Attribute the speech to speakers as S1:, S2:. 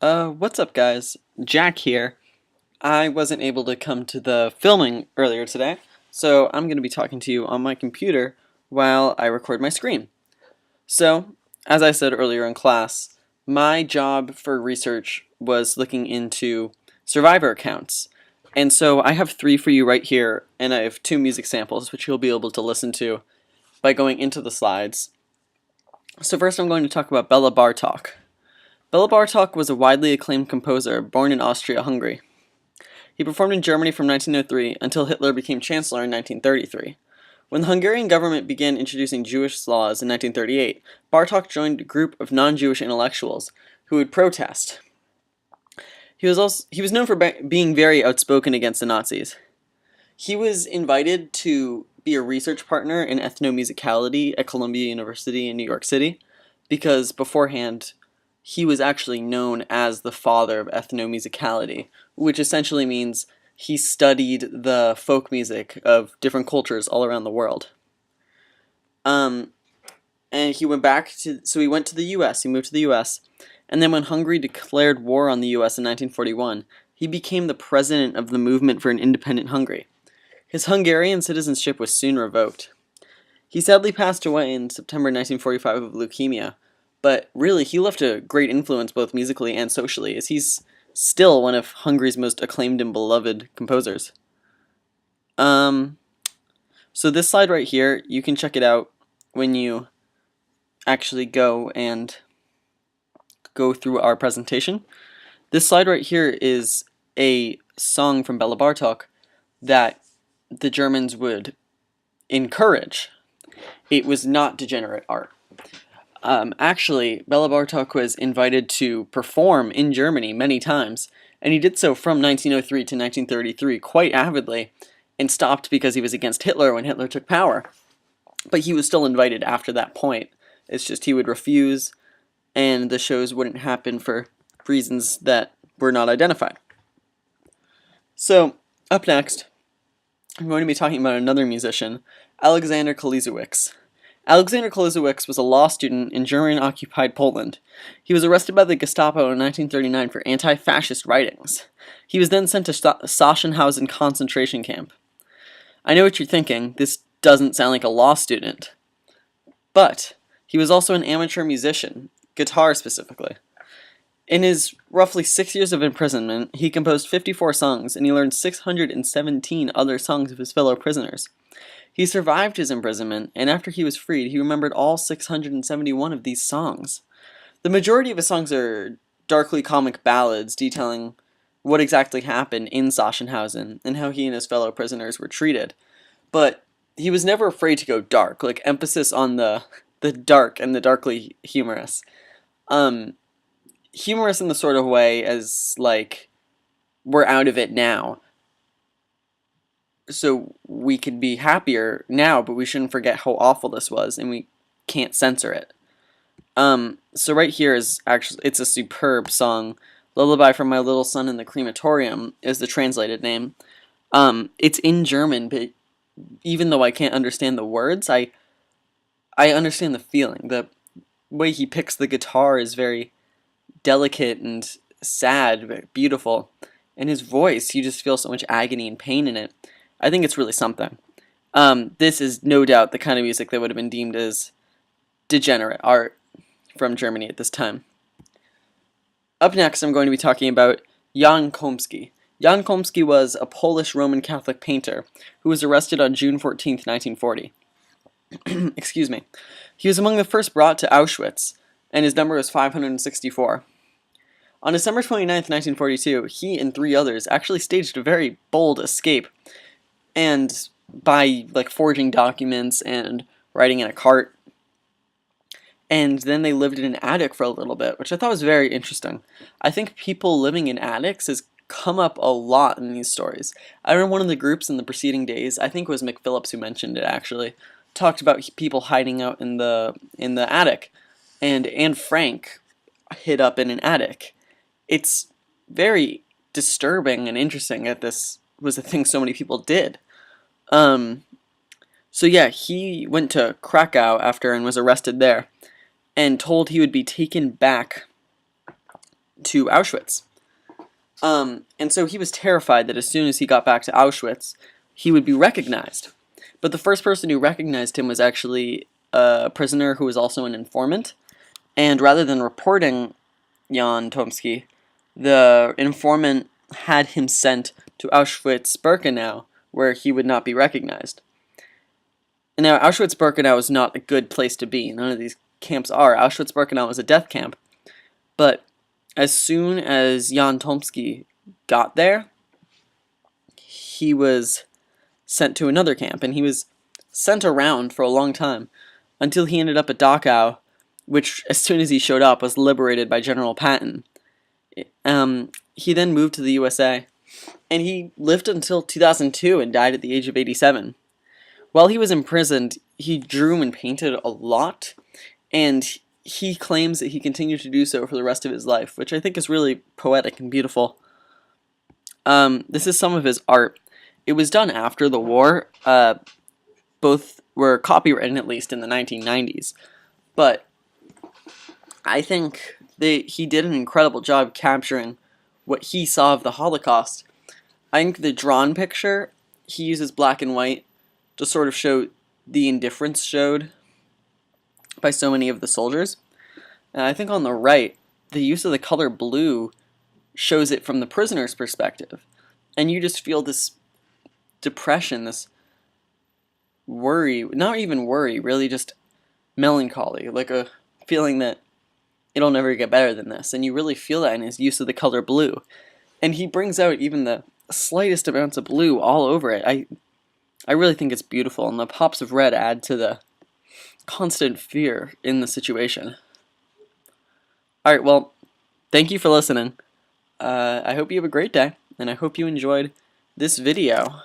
S1: What's up, guys? Jack here. I wasn't able to come to the filming earlier today, so I'm going to be talking to you on my computer while I record my screen. So, as I said earlier in class, my job for research was looking into survivor accounts. And so I have three for you right here, and I have two music samples, which you'll be able to listen to by going into the slides. So first I'm going to talk about Bela Bartok. Bela Bartok was a widely acclaimed composer born in Austria-Hungary. He performed in Germany from 1903 until Hitler became chancellor in 1933. When the Hungarian government began introducing Jewish laws in 1938, Bartok joined a group of non-Jewish intellectuals who would protest. He was known for being very outspoken against the Nazis. He was invited to be a research partner in ethnomusicality at Columbia University in New York City because beforehand he was actually known as the father of ethnomusicality, which essentially means he studied the folk music of different cultures all around the world. And he went he went to the U.S., he moved to the U.S., and then when Hungary declared war on the U.S. in 1941, he became the president of the Movement for an Independent Hungary. His Hungarian citizenship was soon revoked. He sadly passed away in September 1945 of leukemia, but really he left a great influence both musically and socially, as he's still one of Hungary's most acclaimed and beloved composers. So this slide right here, you can check it out when you actually go through our presentation. This slide right here is a song from Bela Bartok that the Germans would encourage. It was not degenerate art. Actually, Bela Bartok was invited to perform in Germany many times, and he did so from 1903 to 1933 quite avidly, and stopped because he was against Hitler when Hitler took power. But he was still invited after that point. It's just he would refuse, and the shows wouldn't happen for reasons that were not identified. So, up next, I'm going to be talking about another musician, Alexander Kalizewicz. Alexander Kalizewicz was a law student in German-occupied Poland. He was arrested by the Gestapo in 1939 for anti-fascist writings. He was then sent to Sachsenhausen concentration camp. I know what you're thinking, this doesn't sound like a law student. But he was also an amateur musician, guitar specifically. In his roughly 6 years of imprisonment, he composed 54 songs, and he learned 617 other songs of his fellow prisoners. He survived his imprisonment, and after he was freed, he remembered all 671 of these songs. The majority of his songs are darkly comic ballads detailing what exactly happened in Sachsenhausen and how he and his fellow prisoners were treated. But he was never afraid to go dark, like emphasis on the dark and the darkly humorous. Humorous in the sort of way as, like, we're out of it now, so we could be happier now, but we shouldn't forget how awful this was, and we can't censor it. So right here is actually, it's a superb song. Lullaby from My Little Son in the Crematorium is the translated name. It's in German, but even though I can't understand the words, I understand the feeling. The way he picks the guitar is very delicate and sad, but beautiful. And his voice, you just feel so much agony and pain in it. I think it's really something. This is no doubt the kind of music that would have been deemed as degenerate art from Germany at this time. Up next, I'm going to be talking about Jan Komsky. Jan Komsky was a Polish Roman Catholic painter who was arrested on June 14, 1940. Excuse me. He was among the first brought to Auschwitz, and his number was 564. On December 29, 1942, he and three others actually staged a very bold escape, and by forging documents and riding in a cart, and then they lived in an attic for a little bit, which I thought was very interesting. I think people living in attics has come up a lot in these stories. I remember one of the groups in the preceding days, I think it was McPhillips who mentioned it actually, talked about people hiding out in the attic, and Anne Frank hid up in an attic. It's very disturbing and interesting that this was a thing so many people did. So yeah, he went to Krakow after and was arrested there, and told he would be taken back to Auschwitz. And so he was terrified that as soon as he got back to Auschwitz, he would be recognized. But the first person who recognized him was actually a prisoner who was also an informant. And rather than reporting Jan Tomsky, the informant had him sent to Auschwitz-Birkenau, where he would not be recognized. And now, Auschwitz-Birkenau is not a good place to be. None of these camps are. Auschwitz-Birkenau is a death camp. But as soon as Jan Tomsky got there, he was sent to another camp, and he was sent around for a long time until he ended up at Dachau, which, as soon as he showed up, was liberated by General Patton. He then moved to the USA, and he lived until 2002 and died at the age of 87. While he was imprisoned, he drew and painted a lot, and he claims that he continued to do so for the rest of his life, which I think is really poetic and beautiful. This is some of his art. It was done after the war. Both were copywritten, at least in the 1990s. But I think that he did an incredible job capturing what he saw of the Holocaust. I think the drawn picture, he uses black and white to sort of show the indifference showed by so many of the soldiers. And I think on the right, the use of the color blue shows it from the prisoner's perspective. And you just feel this depression, this worry, not even worry, really just melancholy, like a feeling that it'll never get better than this. And you really feel that in his use of the color blue. And he brings out even the slightest amounts of blue all over it. I really think it's beautiful, and the pops of red add to the constant fear in the situation. Alright, well, thank you for listening. I hope you have a great day, and I hope you enjoyed this video.